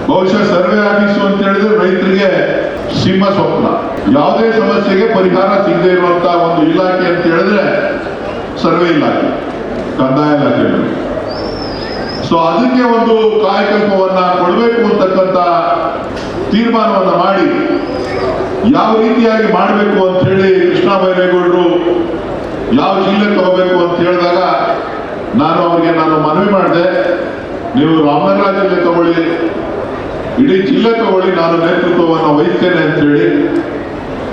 ಬಹುಶಃ survey office ಅಂತ ಹೇಳಿದ್ರೆ ರೈತರಿಗೆ ಸಿಂಹ ಸ್ವಪ್ನ. ಯಾವುದೇ ಸಮಸ್ಯೆಗೆ ಪರಿಹಾರ ಸಿಗದೆ ಇರುವಂತಹ ಒಂದು ಇಲಾಖೆ ಅಂತ ಹೇಳಿದ್ರೆ ಸರ್ವೆ ಇಲಾಖೆ, ಕಂದಾಯ ಇಲಾಖೆ. ಸೊ ಅದಕ್ಕೆ ಒಂದು ಕಾಯಕಲ್ಪವನ್ನ ಕೊಡಬೇಕು ಅಂತಕ್ಕಂಥ ತೀರ್ಮಾನವನ್ನ ಮಾಡಿ ಯಾವ ರೀತಿಯಾಗಿ ಮಾಡಬೇಕು ಅಂತ ಹೇಳಿ ಕೃಷ್ಣ ಬೈರೇಗೌಡರು ಯಾವ ಜಿಲ್ಲೆ ತಗೋಬೇಕು ಅಂತ ಹೇಳಿದಾಗ ನಾನು ಮನವಿ ಮಾಡಿದೆ, ನೀವು ರಾಮನಗರ ಜಿಲ್ಲೆ ತಗೊಳ್ಳಿ, ಇಡೀ ಜಿಲ್ಲೆ ತಗೊಳ್ಳಿ, ನಾನು ನೇತೃತ್ವವನ್ನು ವಹಿಸ್ತೇನೆ ಅಂತ ಹೇಳಿ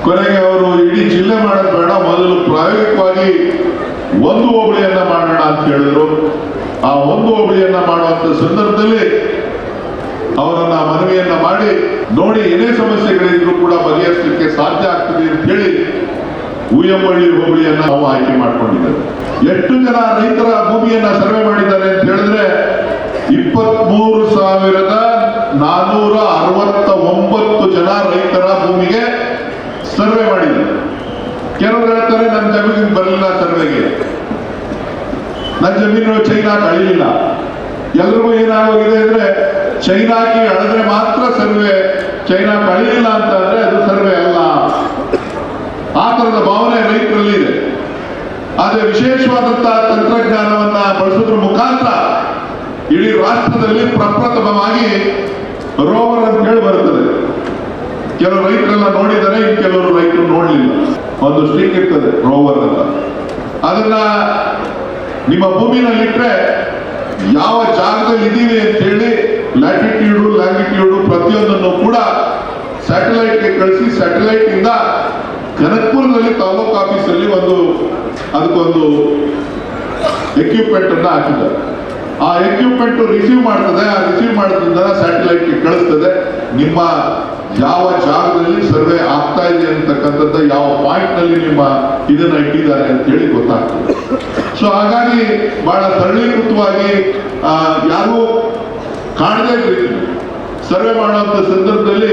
ಕೊನೆಗೆ ಅವರು ಇಡೀ ಜಿಲ್ಲೆ ಮಾಡೋದು ಬೇಡ, ಮೊದಲು ಪ್ರಾಯೋಗಿಕವಾಗಿ ಒಂದು ಹೋಬಳಿಯನ್ನ ಮಾಡೋಣ ಅಂತ ಹೇಳಿದ್ರು. ಆ ಒಂದು ಹೋಬಳಿಯನ್ನ ಮಾಡುವಂತ ಸಂದರ್ಭದಲ್ಲಿ ಅವರನ್ನ ಮನವಿಯನ್ನ ಮಾಡಿ ನೋಡಿ ಏನೇ ಸಮಸ್ಯೆಗಳಿದ್ರು ಕೂಡ ಬಗೆಹರಿಸಲಿಕ್ಕೆ ಸಾಧ್ಯ ಆಗ್ತದೆ ಅಂತ ಹೇಳಿ ಉಯ್ಯಂಬಳ್ಳಿ ಹೋಬಳಿಯನ್ನ ನಾವು ಆಯ್ಕೆ ಮಾಡ್ಕೊಂಡಿದ್ದೇವೆ. ಎಷ್ಟು ಜನ ರೈತರ ಭೂಮಿಯನ್ನ ಸರ್ವೆ ಮಾಡಿದ್ದಾರೆ ಅಂತ ಹೇಳಿದ್ರೆ 23,469 ಜನ ರೈತರ ಭೂಮಿಗೆ ಸರ್ವೆ ಮಾಡಿದ್ದಾರೆ. ಕೆಲವರು ಹೇಳ್ತಾರೆ ನನ್ನ ಜಮೀನಿಗೆ ಬರಲಿಲ್ಲ ಸರ್ವೆಗೆ, ನನ್ನ ಜಮೀನು ಚೈನಾಕ್ಕೆ ಅಳಿಲಿಲ್ಲ. ಎಲ್ರಿಗೂ ಏನಾಗೋಗಿದೆ ಅಂದ್ರೆ ಚೈನಾಕ್ಕೆ ಅಳೆದ್ರೆ ಮಾತ್ರ ಸರ್ವೆ, ಚೈನಾಕ್ಕೆ ಅಳಿಲಿಲ್ಲ ಅಂತ ಅಂದ್ರೆ ಅದು ಸರ್ವೆ ಅಲ್ಲ. ಆ ತರದ ಭಾವನೆ ರೈತರಲ್ಲಿ ಇದೆ. ಆದ್ರೆ ವಿಶೇಷವಾದಂತಹ ತಂತ್ರಜ್ಞಾನವನ್ನ ಬಳಸೋದ್ರ ಮುಖಾಂತರ ಇಡೀ ರಾಷ್ಟ್ರದಲ್ಲಿ ಪ್ರಪ್ರಥಮವಾಗಿ ರೋವರ್ ಅಂತ ಹೇಳಿ ಬರುತ್ತದೆ. ಕೆಲವು ರೈತರೆಲ್ಲ ನೋಡಿದ್ದಾರೆ, ಇನ್ನು ಕೆಲವರು ರೈತರು ನೋಡ್ಲಿಲ್ಲ. ಒಂದು ಸ್ಟಿಕ್ ಇರ್ತದೆ ರೋವರ್ ಅಂತ, ಅದನ್ನ ನಿಮ್ಮ ಭೂಮಿನಲ್ಲಿಟ್ರೆ ಯಾವ ಜಾಗದಲ್ಲಿ ಇದೀವಿ ಅಂತ ಹೇಳಿ ಲ್ಯಾಟಿಟ್ಯೂಡು ಲ್ಯಾಂಗಿಟ್ಯೂಡು ಪ್ರತಿಯೊಂದನ್ನು ಕೂಡ ಸ್ಯಾಟಲೈಟ್ಗೆ ಕಳಿಸಿ, ಸ್ಯಾಟಲೈಟ್ ಇಂದ ಕನಕಪುರದಲ್ಲಿ ತಾಲೂಕು ಆಫೀಸಲ್ಲಿ ಅದಕ್ಕೊಂದು ಎಕ್ವಿಪ್ಮೆಂಟ್ ಅನ್ನ ಹಾಕಿದ್ದಾರೆ. ಆ ಎಕ್ವಿಪ್ಮೆಂಟ್ ರಿಸೀವ್ ಮಾಡ್ತದೆ, ಆ ರಿಸೀವ್ ಮಾಡೋದ್ರಿಂದ ಸ್ಯಾಟಲೈಟ್ಗೆ ಕಳಿಸ್ತದೆ ನಿಮ್ಮ ಯಾವ ಜಾಗದಲ್ಲಿ ಸರ್ವೆ ಆಗ್ತಾ ಇದೆ ಅಂತಕ್ಕಂಥದ್ದು, ಯಾವ ಪಾಯಿಂಟ್ ನಲ್ಲಿ ನಿಮ್ಮ ಇದನ್ನ ಇಟ್ಟಿದ್ದಾರೆ ಅಂತ ಹೇಳಿ ಗೊತ್ತಾಗ್ತದೆ. ಸೊ ಹಾಗಾಗಿ ಬಹಳ ಸರಳೀಕೃತವಾಗಿ ಯಾರು ಕಾಣದೇ ರೀತಿ ಸರ್ವೆ ಮಾಡುವಂತ ಸಂದರ್ಭದಲ್ಲಿ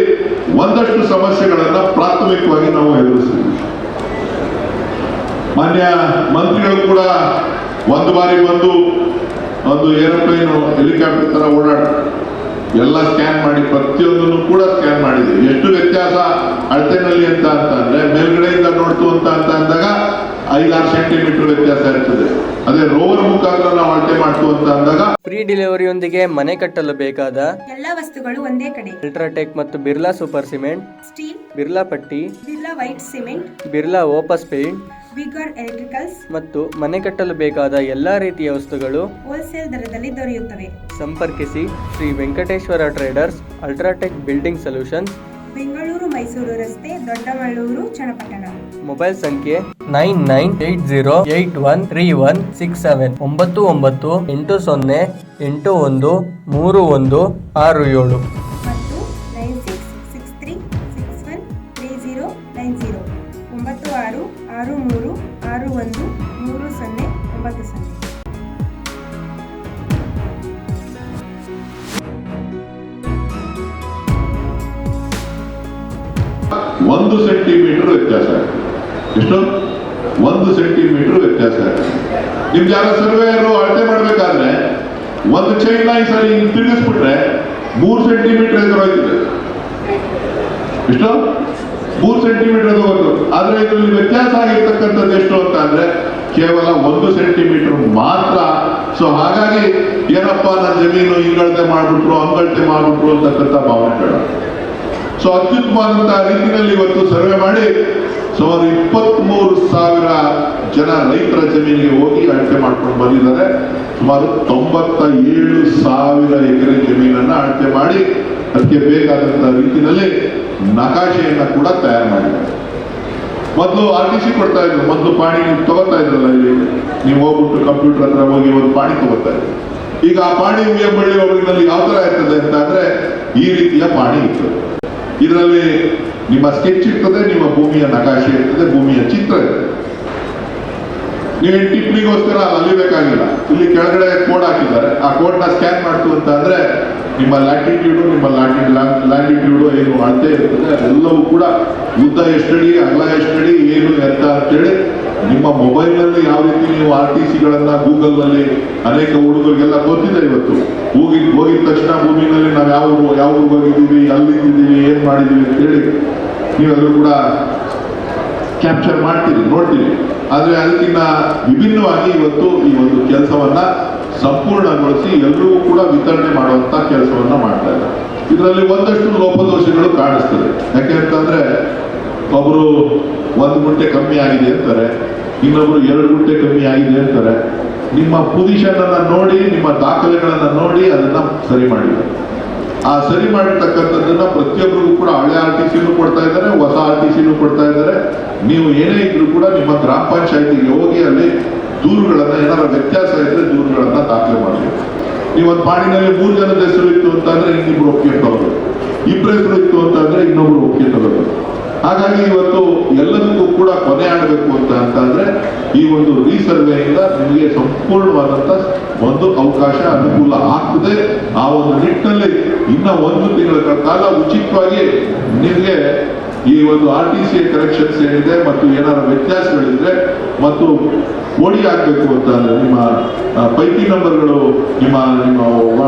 ಒಂದಷ್ಟು ಸಮಸ್ಯೆಗಳನ್ನ ಪ್ರಾಥಮಿಕವಾಗಿ ನಾವು ಎದುರಿಸ್ತೀವಿ. ಮಾನ್ಯ ಮಂತ್ರಿಗಳು ಕೂಡ ಒಂದು ಬಾರಿ ಬಂದು ಒಂದು ಏರೋಪ್ಲೇನ್ ಹೆಲಿಕಾಪ್ಟರ್ ತರ ಓಡಾಡ ಎಲ್ಲ ಸ್ಕ್ಯಾನ್ ಮಾಡಿ ಪ್ರತಿಯೊಂದನ್ನು ಕೂಡ ಸ್ಕ್ಯಾನ್ ಮಾಡಿದೆ. ಎಷ್ಟು ವ್ಯತ್ಯಾಸ ಅಳತೆನಲ್ಲಿ ಅಂತ ಅಂದ್ರೆ ಮೇಲ್ಗಡೆಯಿಂದ ನೋಡ್ತು ಅಂತ ಅಂದಾಗ 5-6 ಸೆಂಟಿಮೀಟರ್ ವ್ಯತ್ಯಾಸ ಇರ್ತದೆ. ಅದೇ ರೋವರ್ ಮುಖಾಂತರ ನಾವು ಅಳತೆ ಮಾಡ್ತು ಅಂತ ಅಂದಾಗ ಫ್ರೀ ಡೆಲಿವರಿಯೊಂದಿಗೆ ಮನೆ ಕಟ್ಟಲು ಬೇಕಾದ ಎಲ್ಲ ವಸ್ತುಗಳು ಒಂದೇ ಕಡೆ. ಅಲ್ಟ್ರಾಟೆಕ್ ಮತ್ತು Birla super cement, steel, Birla ಪಟ್ಟಿ, Birla white cement, Birla ಓಪಸ್ paint, vigour electricals ಮತ್ತು ಮನೆ ಕಟ್ಟಲು ಬೇಕಾದ ಎಲ್ಲಾ ರೀತಿಯ ವಸ್ತುಗಳು ಹೋಲ್ಸೇಲ್ ದರದಲ್ಲಿ ದೊರೆಯುತ್ತವೆ. ಸಂಪರ್ಕಿಸಿ Shri Venkateshwara traders, UltraTech building solutions, Bengaluru Mysuru ರಸ್ತೆ, ದೊಡ್ಡಮಳ್ಳೂರು, ಚನ್ನಪಟ್ಟಣ. ಮೊಬೈಲ್ ಸಂಖ್ಯೆ 9980813167 9980813167 ಮತ್ತು 9663613090 9663613090. ಒಂದು ಸೆಂಟಿಮೀಟರ್ ವ್ಯತ್ಯಾಸ ಆಗುತ್ತೆ. ಎಷ್ಟು? 1 ಸೆಂಟಿಮೀಟರ್ ವ್ಯತ್ಯಾಸ ಆಗುತ್ತೆ. ನಿಮ್ ಯಾರ ಸರ್ವೇಯರು ಅಳತೆ ಮಾಡ್ಬೇಕಾದ್ರೆ ಒಂದು ಚೈನ್ ಈ ಸರಿ ತಿರುಗಿಸ್ಬಿಟ್ರೆ 3 ಸೆಂಟಿಮೀಟರ್ ಎದುರಾಯ್ತದೆ. ಎಷ್ಟು? 3 ಸೆಂಟಿಮೀಟರ್ ಎದುರು. ಆದ್ರೆ ಇದರಲ್ಲಿ ವ್ಯತ್ಯಾಸ ಆಗಿರ್ತಕ್ಕಂಥದ್ದು ಎಷ್ಟು ಅಂತ ಅಂದ್ರೆ ಕೇವಲ 1 ಸೆಂಟಿಮೀಟರ್ ಮಾತ್ರ. ಸೊ ಹಾಗಾಗಿ ಏನಪ್ಪಾ ನನ್ನ ಜಮೀನು ಹಿಂಗಳತೆ ಮಾಡ್ಬಿಟ್ರು ಹಂಗಳತೆ ಮಾಡ್ಬಿಟ್ರು ಅಂತಕ್ಕಂಥ ಭಾವನೆ ಬೇಡ. ಸೊ ಅತ್ಯುತ್ತಮವಾದಂತಹ ರೀತಿಯಲ್ಲಿ ಇವತ್ತು ಸರ್ವೆ ಮಾಡಿ ಸುಮಾರು 23,000 ಜನ ರೈತರ ಜಮೀನಿಗೆ ಹೋಗಿ ಅಳತೆ ಮಾಡ್ಕೊಂಡು ಬಂದಿದ್ದಾರೆ. ಸುಮಾರು 97,000 ಎಕರೆ ಜಮೀನನ್ನ ಅಳತೆ ಮಾಡಿ ಅದಕ್ಕೆ ಬೇಕಾದಂತಹ ರೀತಿಯಲ್ಲಿ ನಕಾಶೆಯನ್ನ ಕೂಡ ತಯಾರು ಮಾಡಿದ್ದಾರೆ. ಮೊದಲು RTC ಕೊಡ್ತಾ ಇದ್ರು, ಮೊದಲು ಪಾಣಿ ನೀವು ತಗೋತಾ ಇದ್ರಲ್ಲ, ಇಲ್ಲಿ ನೀವು ಹೋಗ್ಬಿಟ್ಟು ಕಂಪ್ಯೂಟರ್ ಹತ್ರ ಹೋಗಿ ಒಂದು ಪಾಣಿ ತಗೋತಾ ಇದ್ರು. ಈಗ ಆ ಪಾಣಿ ಉಯ್ಯಂಬಳ್ಳಿ ಹೋಬಳಿನಲ್ಲಿ ಯಾವ ತರ ಇರ್ತದೆ ಅಂತ ಅಂದ್ರೆ ಈ ರೀತಿಯ ಪಾಣಿ ಇರ್ತದೆ. ಇದರಲ್ಲಿ ನಿಮ್ಮ ಸ್ಕೆಚ್ ಇರ್ತದೆ, ನಿಮ್ಮ ಭೂಮಿಯ ನಕಾಶೆ ಇರ್ತದೆ, ಭೂಮಿಯ ಚಿತ್ರ ಇರ್ತದೆ. ನೀವೇನು ಟಿಪ್ಪಣಿಗೋಸ್ಕರ ಅಲಿಬೇಕಾಗಿಲ್ಲ. ಇಲ್ಲಿ ಕೆಳಗಡೆ ಕೋಡ್ ಹಾಕಿದ್ದಾರೆ, ಆ ಕೋಡ್ನ ಸ್ಕ್ಯಾನ್ ಮಾಡ್ತು ಅಂತ ಅಂದ್ರೆ ನಿಮ್ಮ ಲ್ಯಾಟಿಟ್ಯೂಡು, ನಿಮ್ಮ ಲ್ಯಾಂಗಿಟ್ಯೂಡು ಏನು ಅಳತೆ ಇರ್ತದೆ ಅದೆಲ್ಲವೂ ಕೂಡ ಉದ್ದ ಎಷ್ಟಡಿ, ಅಗಲ ಎಷ್ಟಡಿ, ಏನು ಎತ್ತ ಅಂತೇಳಿ ನಿಮ್ಮ ಮೊಬೈಲ್ನಲ್ಲಿ ಯಾವ ರೀತಿ ನೀವು RTCಗಳನ್ನ ಗೂಗಲ್ನಲ್ಲಿ ಅನೇಕ ಹುಡುಗರಿಗೆಲ್ಲ ಗೊತ್ತಿದೆ ಇವತ್ತು. ಹೋಗಿದ ತಕ್ಷಣ ಭೂಮಿನಲ್ಲಿ ನಾವು ಯಾವ ಊರಿಗೆ ಹೋಗಿದ್ದೀವಿ, ಅಲ್ಲಿದ್ದೀವಿ, ಏನ್ ಮಾಡಿದ್ದೀವಿ ಅಂತೇಳಿ ನೀವೆಲ್ಲರೂ ಕೂಡ ಕ್ಯಾಪ್ಚರ್ ಮಾಡ್ತೀರಿ, ನೋಡ್ತೀರಿ. ಆದ್ರೆ ಅದಕ್ಕಿಂತ ವಿಭಿನ್ನವಾಗಿ ಇವತ್ತು ಈ ಒಂದು ಕೆಲಸವನ್ನ ಸಂಪೂರ್ಣಗೊಳಿಸಿ ಎಲ್ಲರಿಗೂ ಕೂಡ ವಿತರಣೆ ಮಾಡುವಂತ ಕೆಲಸವನ್ನ ಮಾಡ್ತಾ ಇದ್ದಾರೆ. ಇದರಲ್ಲಿ ಒಂದಷ್ಟು ಲೋಪದೋಷಗಳು ಕಾಣಿಸ್ತದೆ. ಯಾಕೆಂತಂದ್ರೆ ಒಬ್ರು 1 ಗುಂಟೆ ಕಮ್ಮಿ ಆಗಿದೆ ಅಂತಾರೆ, ಇನ್ನೊಬ್ರು 2 ಗುಂಟೆ ಕಮ್ಮಿ ಆಗಿದೆ ಅಂತಾರೆ. ನಿಮ್ಮ ಪೊಸಿಷನ್ ಅನ್ನ ನೋಡಿ, ನಿಮ್ಮ ದಾಖಲೆಗಳನ್ನ ನೋಡಿ ಅದನ್ನ ಸರಿ ಮಾಡಿದ್ದಾರೆ. ಆ ಸರಿ ಮಾಡಿರ್ತಕ್ಕಂಥದ್ದನ್ನ ಪ್ರತಿಯೊಬ್ಬರಿಗೂ ಕೂಡ ಹಳೆ RTCನೂ ಕೊಡ್ತಾ ಇದ್ದಾರೆ, ಹೊಸ RTCನೂ ಕೊಡ್ತಾ ಇದ್ದಾರೆ. ನೀವು ಏನೇ ಇದ್ರೂ ಕೂಡ ನಿಮ್ಮ ಗ್ರಾಮ ಪಂಚಾಯತಿಗೆ ಹೋಗಿ ಅಲ್ಲಿ ದೂರುಗಳನ್ನ, ಏನಾರ ವ್ಯತ್ಯಾಸ ಇದ್ರೆ ದೂರುಗಳನ್ನ ದಾಖಲೆ ಮಾಡಬೇಕು. ನೀವು ಒಂದು ಪಾಣಿನಲ್ಲಿ 3 ಜನದ ಹೆಸರು ಇತ್ತು ಅಂತಂದ್ರೆ ಇನ್ನಿಬ್ರು ಒಪ್ಪಿಗೆ ತಗೋಬೇಕು, 2 ಹೆಸರು ಇತ್ತು ಅಂತಂದ್ರೆ ಇನ್ನೊಬ್ರು ಒಪ್ಪಿಗೆ ತಗೋಬೇಕು. ಹಾಗಾಗಿ ಇವತ್ತು ಎಲ್ಲದಕ್ಕೂ ಕೂಡ ಕೊನೆ ಆಗಬೇಕು ಅಂತಂದ್ರೆ ಈ ಒಂದು ರೀಸರ್ವೆಯಿಂದ ನಿಮಗೆ ಸಂಪೂರ್ಣವಾದಂತ ಒಂದು ಅವಕಾಶ ಅನುಕೂಲ ಆಗ್ತದೆ. ಆ ಒಂದು ನಿಟ್ಟಿನಲ್ಲಿ ಇನ್ನ 1 ತಿಂಗಳ ಕಾಲ ಉಚಿತವಾಗಿ ನಿಮಗೆ ಈ ಒಂದು RTC ಕರೆಕ್ಷನ್ಸ್ ಏನಿದೆ ಮತ್ತು ಏನಾರ ವ್ಯತ್ಯಾಸಗಳಿದ್ರೆ ಮತ್ತು ಓಡಿ ಆಗ್ಬೇಕು ಅಂತ ಅಂದ್ರೆ ನಿಮ್ಮ ಪೈಕಿ ನಂಬರ್ಗಳು ನಿಮ್ಮ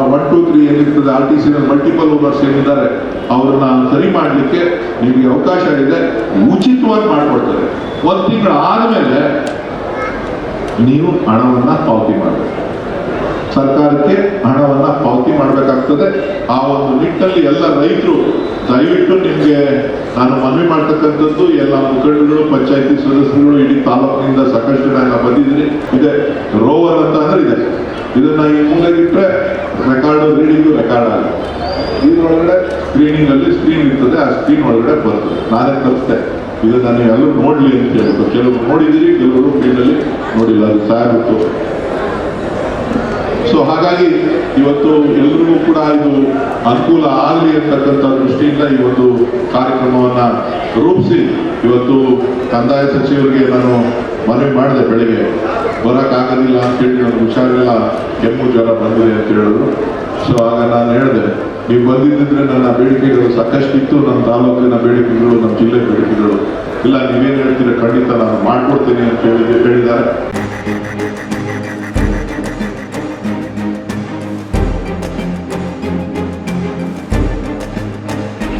1, 2, 3 ಏನಿರ್ತದೆ RTC ಮಲ್ಟಿಪಲ್ ಓನರ್ಸ್ ಏನಿದ್ದಾರೆ ಅವ್ರನ್ನ ಸರಿ ಮಾಡಲಿಕ್ಕೆ ನಿಮಗೆ ಅವಕಾಶ ಇದೆ. ಉಚಿತವಾಗಿ ಮಾಡಿಕೊಡ್ತಾರೆ. 1 ತಿಂಗಳು ಆದ್ಮೇಲೆ ನೀವು ಹಣವನ್ನ ಪಾವತಿ ಮಾಡಬೇಕು, ಸರ್ಕಾರಕ್ಕೆ ಹಣವನ್ನ ಪಾವತಿ ಮಾಡಬೇಕಾಗ್ತದೆ. ಆ ಒಂದು ನಿಟ್ಟಿನಲ್ಲಿ ಎಲ್ಲ ರೈತರು ದಯವಿಟ್ಟು ನಿಮ್ಗೆ ನಾನು ಮನವಿ ಮಾಡ್ತಕ್ಕಂಥದ್ದು, ಎಲ್ಲ ಮುಖಂಡರು, ಪಂಚಾಯತಿ ಸದಸ್ಯರುಗಳು, ಇಡೀ ತಾಲೂಕಿನಿಂದ ಸಾಕಷ್ಟು ಜನ ಬಂದಿದ್ದೀರಿ. ಇದೆ ರೋವರ್ ಅಂತ ಅಂದ್ರೆ ಇದೆ, ಇದನ್ನ ಈ ಮೂಲೆಗಿಟ್ರೆ ರೀಡಿಂಗು ರೆಕಾರ್ಡ್ ಆಗುತ್ತೆ. ಇದ್ರೊಳಗಡೆ ಸ್ಕ್ರೀನಿಂಗ್ ಅಲ್ಲಿ ಸ್ಕ್ರೀನ್ ಇರ್ತದೆ, ಆ ಸ್ಕ್ರೀನ್ ಒಳಗಡೆ ಬರ್ತದೆ. ನಾನೇ ತರಿಸ್ದೆ, ಇದನ್ನ ನೀವು ಎಲ್ಲರೂ ನೋಡ್ಲಿ ಅಂತ ಹೇಳ್ಬೇಕು. ಕೆಲವರು ನೋಡಿದಿರಿ, ಕೆಲವರು ಫೀಲ್ಡಲ್ಲಿ ನೋಡಿಲ್ಲ, ಅದು ಸಾಗುತ್ತೆ. ಸೊ ಹಾಗಾಗಿ ಇವತ್ತು ಎಲ್ರಿಗೂ ಕೂಡ ಇದು ಅನುಕೂಲ ಆಗಲಿ ಅಂತಕ್ಕಂಥ ದೃಷ್ಟಿಯಿಂದ ಈ ಒಂದು ಕಾರ್ಯಕ್ರಮವನ್ನ ರೂಪಿಸಿ ಇವತ್ತು ಕಂದಾಯ ಸಚಿವರಿಗೆ ನಾನು ಮನವಿ ಮಾಡಿದೆ. ಬೆಳಿಗ್ಗೆ ಬರೋಕ್ಕಾಗೋದಿಲ್ಲ ಅಂತೇಳಿ ನನಗೆ ಹುಷಾರಿಲ್ಲ, ಕೆಮ್ಮು ಜ್ವರ ಬಂದಿದೆ ಅಂತ ಹೇಳಿದ್ರು. ಸೊ ಆಗ ನಾನು ಹೇಳಿದೆ, ನೀವು ಬಂದಿದ್ದಿದ್ರೆ ನನ್ನ ಬೇಡಿಕೆಗಳು ಸಾಕಷ್ಟಿತ್ತು, ನಮ್ಮ ತಾಲೂಕಿನ ಬೇಡಿಕೆಗಳು, ನಮ್ಮ ಜಿಲ್ಲೆ ಬೇಡಿಕೆಗಳು. ಇಲ್ಲ, ನೀವೇನು ಹೇಳ್ತೀರ ಖಂಡಿತ ನಾನು ಮಾಡ್ಕೊಡ್ತೀನಿ ಅಂತ ಹೇಳಿದ್ದಾರೆ.